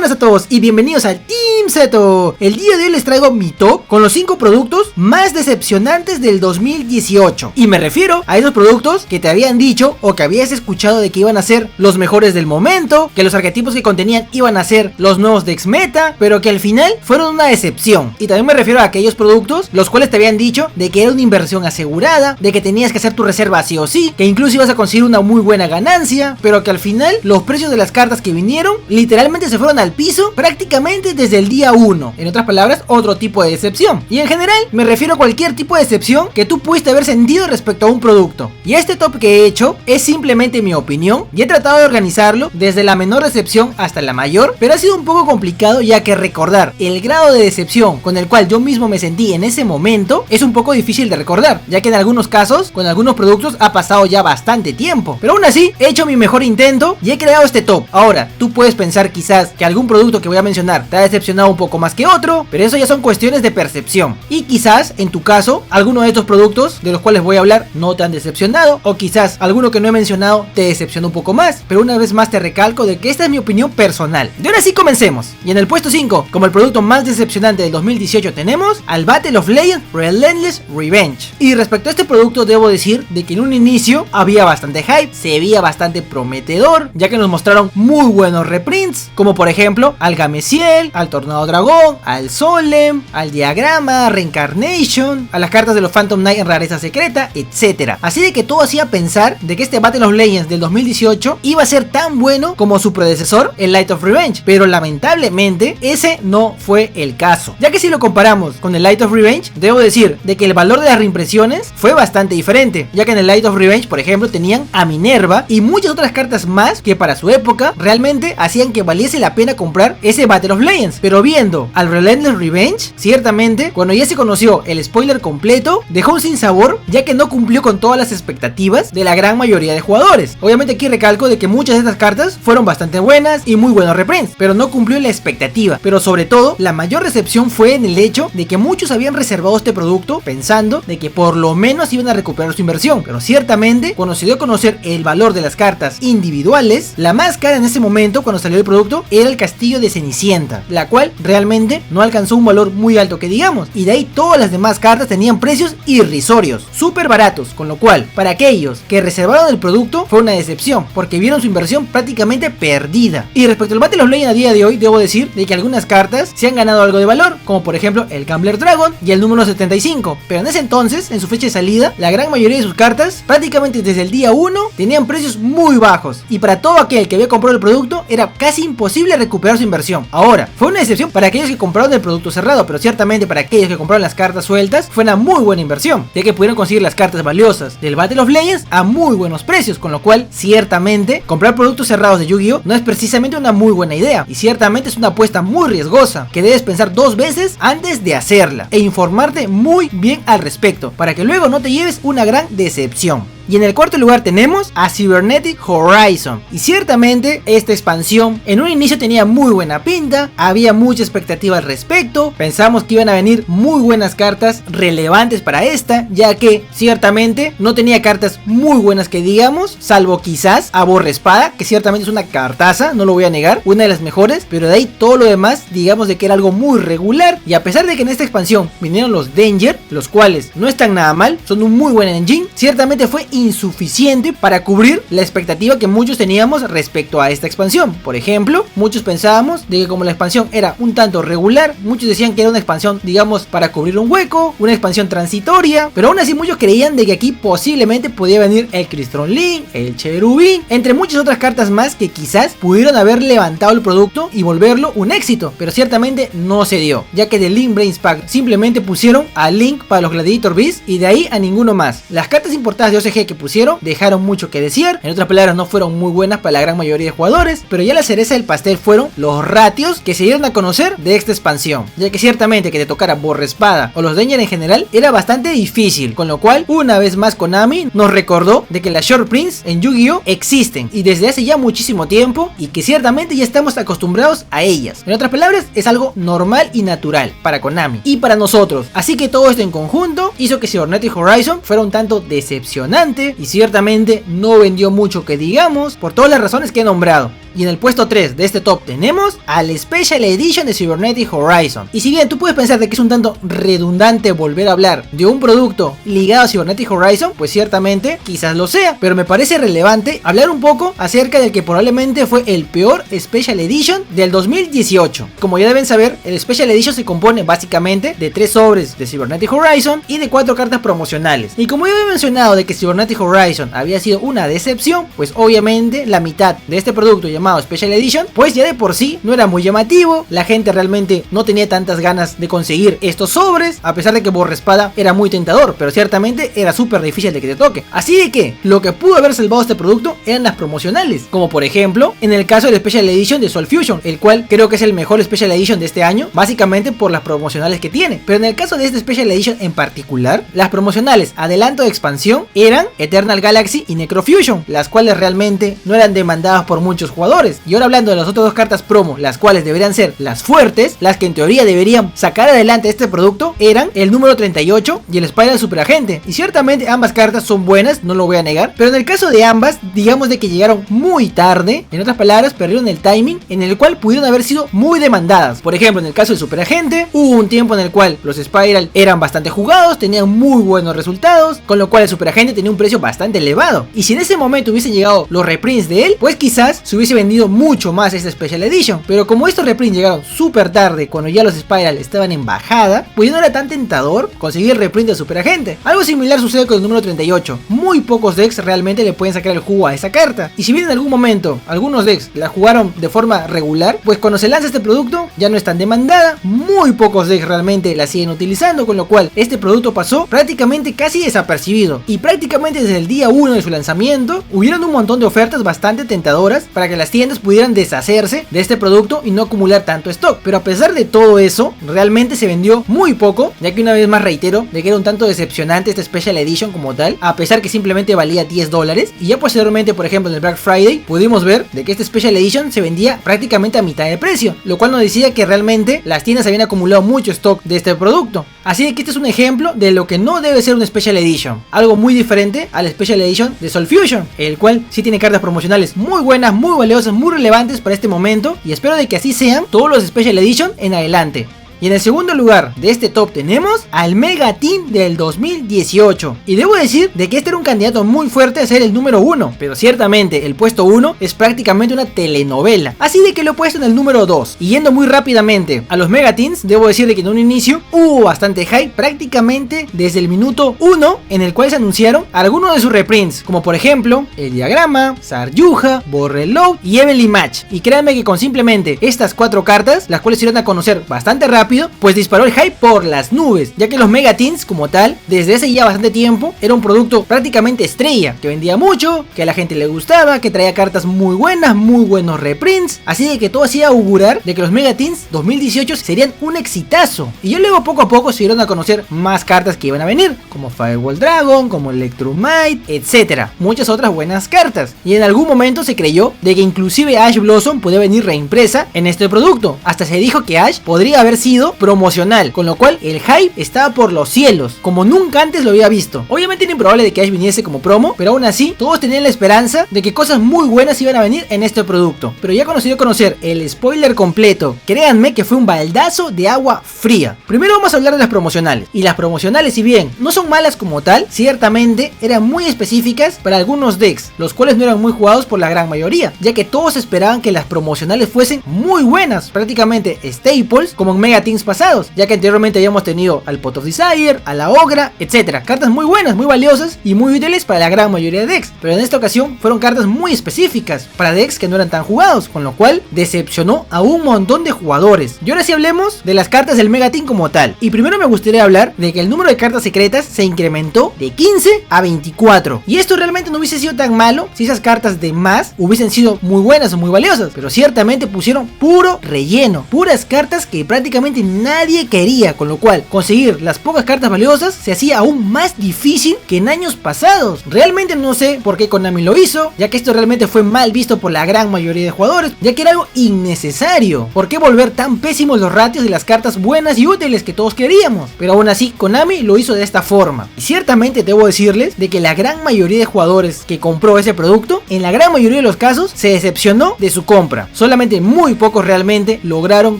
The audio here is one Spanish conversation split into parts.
buenas a todos y bienvenidos al Team Zeto. El día de hoy les traigo mi top con los 5 productos más decepcionantes del 2018. Y me refiero a esos productos que te habían dicho o que habías escuchado de que iban a ser los mejores del momento, que los arquetipos que contenían iban a ser los nuevos decks meta, pero que al final fueron una decepción. Y también me refiero a aquellos productos los cuales te habían dicho de que era una inversión asegurada, de que tenías que hacer tu reserva sí o sí, que incluso ibas a conseguir una muy buena ganancia, pero que al final los precios de las cartas que vinieron literalmente se fueron al piso prácticamente desde el día 1. En otras palabras, otro tipo de decepción. Y en general me refiero a cualquier tipo de decepción que tú pudiste haber sentido respecto a un producto. Y este top que he hecho es simplemente mi opinión y he tratado de organizarlo desde la menor decepción hasta la mayor, pero ha sido un poco complicado ya que recordar el grado de decepción con el cual yo mismo me sentí en ese momento es un poco difícil de recordar, ya que en algunos casos con algunos productos ha pasado ya bastante tiempo. Pero aún así he hecho mi mejor intento y he creado este top. Ahora, tú puedes pensar quizás que algún producto que voy a mencionar te ha decepcionado un poco más que otro, pero eso ya son cuestiones de percepción. Y quizás en tu caso, alguno de estos productos de los cuales voy a hablar no te han decepcionado, o quizás alguno que no he mencionado te decepcionó un poco más, pero una vez más te recalco de que esta es mi opinión personal. Y ahora sí comencemos. Y en el puesto 5, como el producto más decepcionante del 2018 tenemos al Battle of Legends Relentless Revenge. Y respecto a este producto debo decir de que en un inicio había bastante hype, se veía bastante prometedor, ya que nos mostraron muy buenos reprints, como por ejemplo al Gameciel, al Tornado Dragón, al Solem, al Diagrama, Reincarnation, a las cartas de los Phantom Knight en rareza secreta, etc. Así de que todo hacía pensar de que este Battle of Legends del 2018 iba a ser tan bueno como su predecesor, el Light of Revenge, pero lamentablemente ese no fue el caso, ya que si lo comparamos con el Light of Revenge, debo decir de que el valor de las reimpresiones fue bastante diferente, ya que en el Light of Revenge, por ejemplo, tenían a Minerva y muchas otras cartas más que para su época realmente hacían que valiese la pena comprar ese Battle of Legends. Pero viendo al Relentless Revenge, ciertamente cuando ya se conoció el spoiler completo, dejó un sinsabor, ya que no cumplió con todas las expectativas de la gran mayoría de jugadores. Obviamente aquí recalco de que muchas de estas cartas fueron bastante buenas y muy buenos reprints, pero no cumplió la expectativa. Pero sobre todo, la mayor decepción fue en el hecho de que muchos habían reservado este producto pensando de que por lo menos iban a recuperar su inversión, pero ciertamente cuando se dio a conocer el valor de las cartas individuales, la más cara en ese momento cuando salió el producto era el Castillo de Cenicienta, la cual realmente no alcanzó un valor muy alto que digamos, y de ahí todas las demás cartas tenían precios irrisorios, súper baratos, con lo cual para aquellos que reservaron el producto fue una decepción, porque vieron su inversión prácticamente perdida. Y respecto al Battle of Legends a día de hoy, debo decir de que algunas cartas se han ganado algo de valor, como por ejemplo el Gambler Dragon y el número 75, pero en ese entonces, en su fecha de salida, la gran mayoría de sus cartas, prácticamente desde el día 1, tenían precios muy bajos, y para todo aquel que había comprado el producto, era casi imposible recuperar su inversión. Ahora, fue una decepción para aquellos que compraron el producto cerrado, pero ciertamente para aquellos que compraron las cartas sueltas, fue una muy buena inversión, ya que pudieron conseguir las cartas valiosas del Battle of Legends a muy buenos precios, con lo cual, ciertamente, comprar productos cerrados de Yu-Gi-Oh! No es precisamente una muy buena idea, y ciertamente es una apuesta muy riesgosa, que debes pensar 2 veces antes de hacerla, e informarte muy bien al respecto, para que luego no te lleves una gran decepción. Y en el cuarto lugar tenemos a Cybernetic Horizon. Y ciertamente esta expansión en un inicio tenía muy buena pinta, había mucha expectativa al respecto, pensamos que iban a venir muy buenas cartas relevantes para esta, ya que ciertamente no tenía cartas muy buenas que digamos, salvo quizás a Borra Espada, que ciertamente es una cartaza, no lo voy a negar, una de las mejores, pero de ahí todo lo demás digamos de que era algo muy regular. Y a pesar de que en esta expansión vinieron los Danger, los cuales no están nada mal, son un muy buen engine, ciertamente fue insuficiente para cubrir la expectativa que muchos teníamos respecto a esta expansión. Por ejemplo, muchos pensábamos de que como la expansión era un tanto regular, muchos decían que era una expansión digamos para cubrir un hueco, una expansión transitoria, pero aún así muchos creían de que aquí posiblemente podía venir el Crystron Link, el Cherubín, entre muchas otras cartas más que quizás pudieron haber levantado el producto y volverlo un éxito, pero ciertamente no se dio, ya que de Link Brains Pack simplemente pusieron a Link para los Gladiator Beasts y de ahí a ninguno más. Las cartas importadas de OCG que pusieron dejaron mucho que desear, en otras palabras no fueron muy buenas para la gran mayoría de jugadores, pero ya la cereza del pastel fueron los ratios que se dieron a conocer de esta expansión, ya que ciertamente que te tocara Borra Espada o los Danger en general era bastante difícil, con lo cual una vez más Konami nos recordó de que las Short Prints en Yu-Gi-Oh! Existen y desde hace ya muchísimo tiempo y que ciertamente ya estamos acostumbrados a ellas. En otras palabras es algo normal y natural para Konami y para nosotros, así que todo esto en conjunto hizo que Cybernetic Horizon fuera un tanto decepcionante y ciertamente no vendió mucho que digamos por todas las razones que he nombrado. Y en el puesto 3 de este top tenemos al Special Edition de Cybernetic Horizon. Y si bien tú puedes pensar de que es un tanto redundante volver a hablar de un producto ligado a Cybernetic Horizon, pues ciertamente quizás lo sea, pero me parece relevante hablar un poco acerca del que probablemente fue el peor Special Edition del 2018. Como ya deben saber, el Special Edition se compone básicamente de 3 sobres de Cybernetic Horizon y de 4 cartas promocionales. Y como ya había mencionado de que Cybernetic Horizon había sido una decepción, pues obviamente la mitad de este producto llamado Special Edition, pues ya de por sí no era muy llamativo, la gente realmente no tenía tantas ganas de conseguir estos sobres, a pesar de que Borrespada era muy tentador, pero ciertamente era súper difícil de que te toque. Así de que lo que pudo haber salvado este producto eran las promocionales, como por ejemplo en el caso del Special Edition de Soul Fusion, el cual creo que es el mejor Special Edition de este año, básicamente por las promocionales que tiene. Pero en el caso de este Special Edition en particular, las promocionales adelanto de expansión eran Eternal Galaxy y Necrofusion, las cuales realmente no eran demandadas por muchos jugadores. Y ahora hablando de las otras dos cartas promo, las cuales deberían ser las fuertes, las que en teoría deberían sacar adelante este producto, eran el número 38 y el Spiral Super Agente. Y ciertamente ambas cartas son buenas, no lo voy a negar, pero en el caso de ambas, digamos de que llegaron muy tarde, en otras palabras, perdieron el timing en el cual pudieron haber sido muy demandadas. Por ejemplo, en el caso del Super Agente, hubo un tiempo en el cual los Spiral eran bastante jugados, tenían muy buenos resultados, con lo cual el Super Agente tenía un precio bastante elevado. Y si en ese momento hubiesen llegado los reprints de él, pues quizás se hubiese vendido mucho más esta Special Edition. Pero como estos reprints llegaron súper tarde, cuando ya los Spiral estaban en bajada, pues ya no era tan tentador conseguir el reprint del Super Agente. Algo similar sucede con el número 38. Muy pocos decks realmente le pueden sacar el jugo a esa carta. Y si bien en algún momento algunos decks la jugaron de forma regular, pues cuando se lanza este producto ya no es tan demandada. Muy pocos decks realmente la siguen utilizando, con lo cual este producto pasó prácticamente casi desapercibido. Y prácticamente desde el día 1 de su lanzamiento hubieron un montón de ofertas bastante tentadoras para que las tiendas pudieran deshacerse de este producto y no acumular tanto stock. Pero a pesar de todo eso, realmente se vendió muy poco, ya que una vez más reitero de que era un tanto decepcionante este Special Edition como tal, a pesar que simplemente valía $10. Y ya posteriormente, por ejemplo en el Black Friday, pudimos ver de que este Special Edition se vendía prácticamente a mitad de precio, lo cual nos decía que realmente las tiendas habían acumulado mucho stock de este producto. Así que este es un ejemplo de lo que no debe ser un Special Edition, algo muy diferente al Special Edition de Soul Fusion, el cual sí tiene cartas promocionales muy buenas, muy valiosas, muy relevantes para este momento, y espero de que así sean todos los Special Edition en adelante. Y en el segundo lugar de este top tenemos al Mega Team del 2018. Y debo decir de que este era un candidato muy fuerte a ser el número 1. Pero ciertamente el puesto 1 es prácticamente una telenovela. Así de que lo he puesto en el número 2. Y yendo muy rápidamente a los Mega Teams, debo decir de que en un inicio hubo bastante hype prácticamente desde el minuto 1, en el cual se anunciaron algunos de sus reprints, como por ejemplo el Diagrama, Saryuja, Borreload y Evenly Match. Y créanme que con simplemente estas 4 cartas, las cuales se iban a conocer bastante rápido, pues disparó el hype por las nubes, ya que los Mega Teams como tal, desde hace ya bastante tiempo, era un producto prácticamente estrella, que vendía mucho, que a la gente le gustaba, que traía cartas muy buenas, muy buenos reprints, así de que todo hacía augurar de que los Mega Teams 2018 serían un exitazo. Y ya luego poco a poco se dieron a conocer más cartas que iban a venir, como Firewall Dragon, como Electrumite, etcétera, muchas otras buenas cartas. Y en algún momento se creyó de que inclusive Ash Blossom podía venir reimpresa en este producto, hasta se dijo que Ash podría haber sido promocional, con lo cual el hype estaba por los cielos, como nunca antes lo había visto. Obviamente era improbable de que Ash viniese como promo, pero aún así todos tenían la esperanza de que cosas muy buenas iban a venir en este producto. Pero ya cuando se dio a conocer el spoiler completo, créanme que fue un baldazo de agua fría. Primero vamos a hablar de las promocionales, y las promocionales, si bien no son malas como tal, ciertamente eran muy específicas para algunos decks, los cuales no eran muy jugados por la gran mayoría, ya que todos esperaban que las promocionales fuesen muy buenas, prácticamente staples como en Mega Teams pasados, ya que anteriormente habíamos tenido al Pot of Desire, a la Ogra, etcétera. Cartas muy buenas, muy valiosas y muy útiles para la gran mayoría de decks, pero en esta ocasión fueron cartas muy específicas para decks que no eran tan jugados, con lo cual decepcionó a un montón de jugadores. Y ahora sí hablemos de las cartas del Mega Team como tal. Y primero me gustaría hablar de que el número de cartas secretas se incrementó de 15 a 24. Y esto realmente no hubiese sido tan malo si esas cartas de más hubiesen sido muy buenas o muy valiosas, pero ciertamente pusieron puro relleno, puras cartas que prácticamente realmente nadie quería, con lo cual conseguir las pocas cartas valiosas se hacía aún más difícil que en años pasados. Realmente no sé por qué Konami lo hizo, ya que esto realmente fue mal visto por la gran mayoría de jugadores, ya que era algo innecesario. ¿Por qué volver tan pésimos los ratios de las cartas buenas y útiles que todos queríamos? Pero aún así Konami lo hizo de esta forma. Y ciertamente debo decirles de que la gran mayoría de jugadores que compró ese producto, en la gran mayoría de los casos se decepcionó de su compra. Solamente muy pocos realmente lograron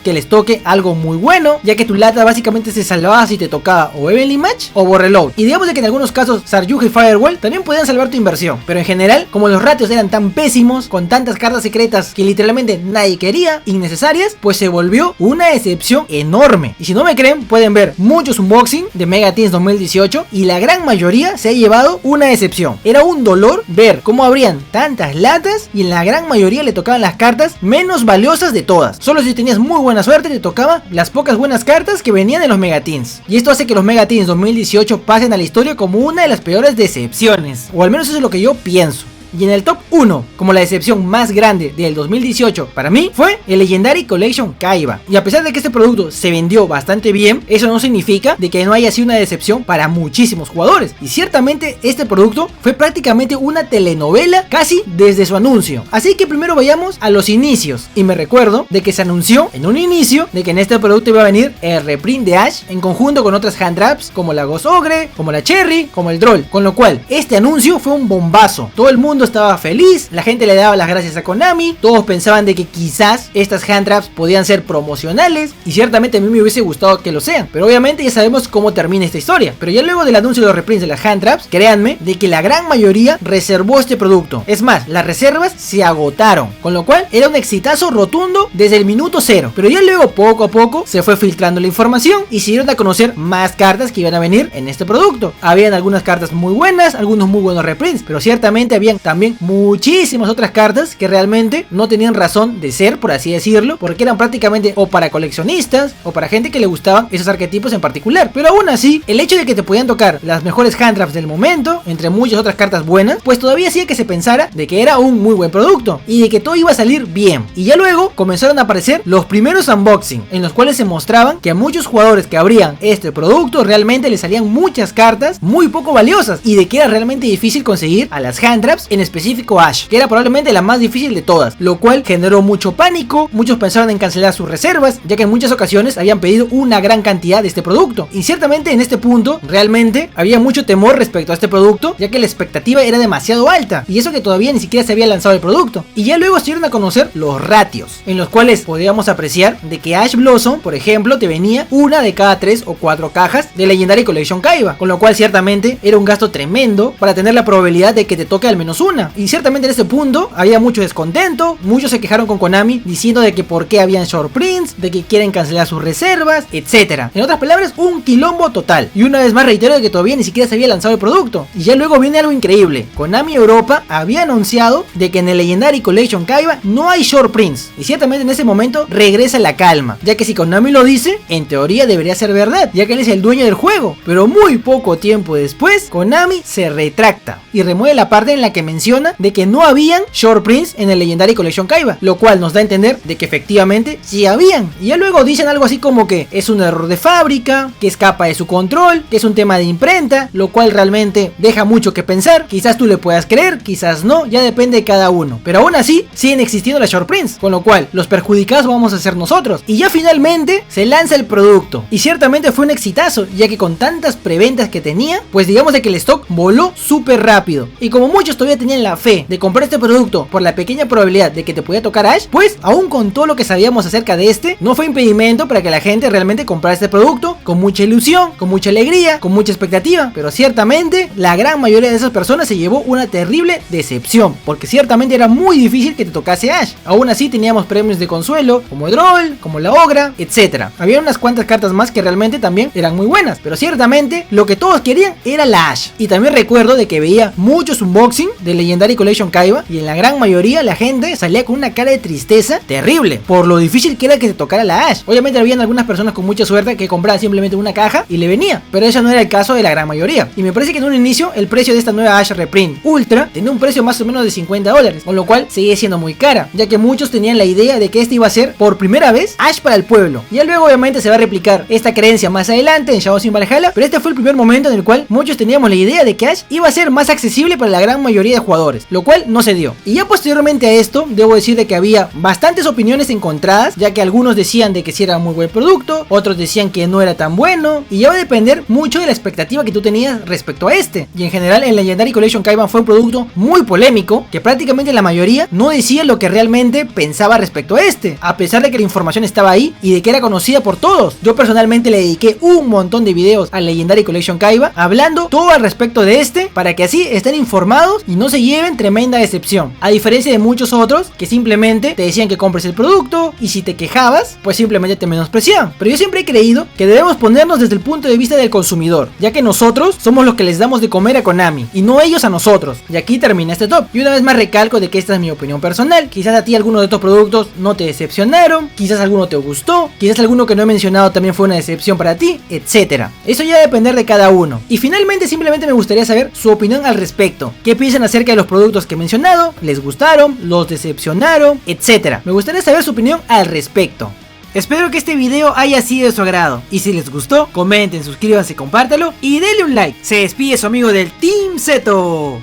que les toque algo muy bueno, ya que tu lata básicamente se salvaba si te tocaba o Evenly Match o Borreload. Y digamos de que en algunos casos Saryuja y Firewall también podían salvar tu inversión, pero en general, como los ratios eran tan pésimos, con tantas cartas secretas que literalmente nadie quería, innecesarias, pues se volvió una decepción enorme. Y si no me creen, pueden ver muchos unboxing de Mega Teams 2018 y la gran mayoría se ha llevado una decepción. Era un dolor ver cómo abrían tantas latas y en la gran mayoría le tocaban las cartas menos valiosas de todas. Solo si tenías muy buena suerte te tocaban las pocas buenas cartas que venían en los Mega Teams. Y esto hace que los Mega Teams 2018 pasen a la historia como una de las peores decepciones, o al menos eso es lo que yo pienso. Y en el top 1, como la decepción más grande del 2018 para mí, fue el Legendary Collection Kaiba. Y a pesar de que este producto se vendió bastante bien, eso no significa de que no haya sido una decepción para muchísimos jugadores. Y ciertamente este producto fue prácticamente una telenovela casi desde su anuncio. Así que primero vayamos a los inicios. Y me recuerdo de que se anunció en un inicio de que en este producto iba a venir el reprint de Ash en conjunto con otras hand traps como la Ghost Ogre, como la Cherry, como el Droll. Con lo cual este anuncio fue un bombazo. Todo el mundo estaba feliz, la gente le daba las gracias a Konami, todos pensaban de que quizás estas hand traps podían ser promocionales y ciertamente a mí me hubiese gustado que lo sean, pero obviamente ya sabemos cómo termina esta historia. Pero ya luego del anuncio de los reprints de las hand traps, créanme de que la gran mayoría reservó este producto. Es más, las reservas se agotaron, con lo cual era un exitazo rotundo desde el minuto 0. Pero ya luego poco a poco se fue filtrando la información y se dieron a conocer más cartas que iban a venir en este producto. Habían algunas cartas muy buenas, algunos muy buenos reprints, pero ciertamente habían también muchísimas otras cartas que realmente no tenían razón de ser, por así decirlo, porque eran prácticamente o para coleccionistas o para gente que le gustaban esos arquetipos en particular. Pero aún así, el hecho de que te podían tocar las mejores hand traps del momento, entre muchas otras cartas buenas, pues todavía hacía que se pensara de que era un muy buen producto y de que todo iba a salir bien. Y ya luego comenzaron a aparecer los primeros unboxing, en los cuales se mostraban que a muchos jugadores que abrían este producto realmente les salían muchas cartas muy poco valiosas y de que era realmente difícil conseguir a las hand traps, en específico Ash, que era probablemente la más difícil de todas, lo cual generó mucho pánico. Muchos pensaron en cancelar sus reservas, ya que en muchas ocasiones habían pedido una gran cantidad de este producto. Y ciertamente en este punto realmente había mucho temor respecto a este producto, ya que la expectativa era demasiado alta, y eso que todavía ni siquiera se había lanzado el producto. Y ya luego se dieron a conocer los ratios, en los cuales podíamos apreciar de que Ash Blossom, por ejemplo, te venía una de cada 3 o 4 cajas de Legendary Collection Kaiba, con lo cual ciertamente era un gasto tremendo para tener la probabilidad de que te toque al menos una. Y ciertamente en este punto había mucho descontento, muchos se quejaron con Konami diciendo de que por qué habían short prints, de que quieren cancelar sus reservas, etc. En otras palabras, un quilombo total. Y una vez más reitero de que todavía ni siquiera se había lanzado el producto. Y ya luego viene algo increíble. Konami Europa había anunciado de que en el Legendary Collection Kaiba no hay short prints. Y ciertamente en ese momento regresa la calma, ya que si Konami lo dice, en teoría debería ser verdad, ya que él es el dueño del juego. Pero muy poco tiempo después, Konami se retracta y remueve la parte en la que menciona de que no habían short prints en el Legendary Collection Kaiba, lo cual nos da a entender de que efectivamente sí habían. Y ya luego dicen algo así como que es un error de fábrica, que escapa de su control, que es un tema de imprenta, lo cual realmente deja mucho que pensar. Quizás tú le puedas creer, quizás no, ya depende de cada uno. Pero aún así siguen existiendo las short prints, con lo cual los perjudicados vamos a ser nosotros. Y ya finalmente se lanza el producto, y ciertamente fue un exitazo, ya que con tantas preventas que tenía, pues digamos de que el stock voló súper rápido. Y como muchos todavía tenían la fe de comprar este producto por la pequeña probabilidad de que te podía tocar Ash, pues aún con todo lo que sabíamos acerca de este, no fue impedimento para que la gente realmente comprara este producto con mucha ilusión, con mucha alegría, con mucha expectativa. Pero ciertamente la gran mayoría de esas personas se llevó una terrible decepción, porque ciertamente era muy difícil que te tocase Ash. Aún así teníamos premios de consuelo como el Droll, como la Ogra, etc. Había unas cuantas cartas más que realmente también eran muy buenas, pero ciertamente lo que todos querían era la Ash. Y también recuerdo de que veía muchos unboxing de Legendary Collection Kaiba, y en la gran mayoría la gente salía con una cara de tristeza terrible por lo difícil que era que se tocara la Ash. Obviamente habían algunas personas con mucha suerte que compraban simplemente una caja y le venía, pero eso no era el caso de la gran mayoría. Y me parece que en un inicio el precio de esta nueva Ash Reprint Ultra tenía un precio más o menos de $50, con lo cual seguía siendo muy cara, ya que muchos tenían la idea de que este iba a ser por primera vez Ash para el pueblo. Ya luego obviamente se va a replicar esta creencia más adelante en Shadow Sin Valhalla, pero este fue el primer momento en el cual muchos teníamos la idea de que Ash iba a ser más accesible para la gran mayoría de jugadores, lo cual no se dio. Y ya posteriormente a esto, debo decir de que había bastantes opiniones encontradas, ya que algunos decían de que sí era muy buen producto, otros decían que no era tan bueno, y ya va a depender mucho de la expectativa que tú tenías respecto a este. Y en general el Legendary Collection Kaiba fue un producto muy polémico, que prácticamente la mayoría no decía lo que realmente pensaba respecto a este, a pesar de que la información estaba ahí y de que era conocida por todos. Yo personalmente le dediqué un montón de videos al Legendary Collection Kaiba hablando todo al respecto de este, para que así estén informados y no se lleven tremenda decepción, a diferencia de muchos otros que simplemente te decían que compres el producto y si te quejabas pues simplemente te menospreciaban. Pero yo siempre he creído que debemos ponernos desde el punto de vista del consumidor, ya que nosotros somos los que les damos de comer a Konami y no ellos a nosotros. Y aquí termina este top. Y una vez más recalco de que esta es mi opinión personal. Quizás a ti alguno de estos productos no te decepcionaron, quizás alguno te gustó, quizás alguno que no he mencionado también fue una decepción para ti, etcétera. Eso ya va a depender de cada uno. Y finalmente simplemente me gustaría saber su opinión al respecto. ¿Qué piensan acerca de los productos que he mencionado? ¿Les gustaron? ¿Los decepcionaron? Etcétera. Me gustaría saber su opinión al respecto. Espero que este video haya sido de su agrado, y si les gustó, comenten, suscríbanse, compártalo y denle un like. Se despide su amigo del Team Zeto.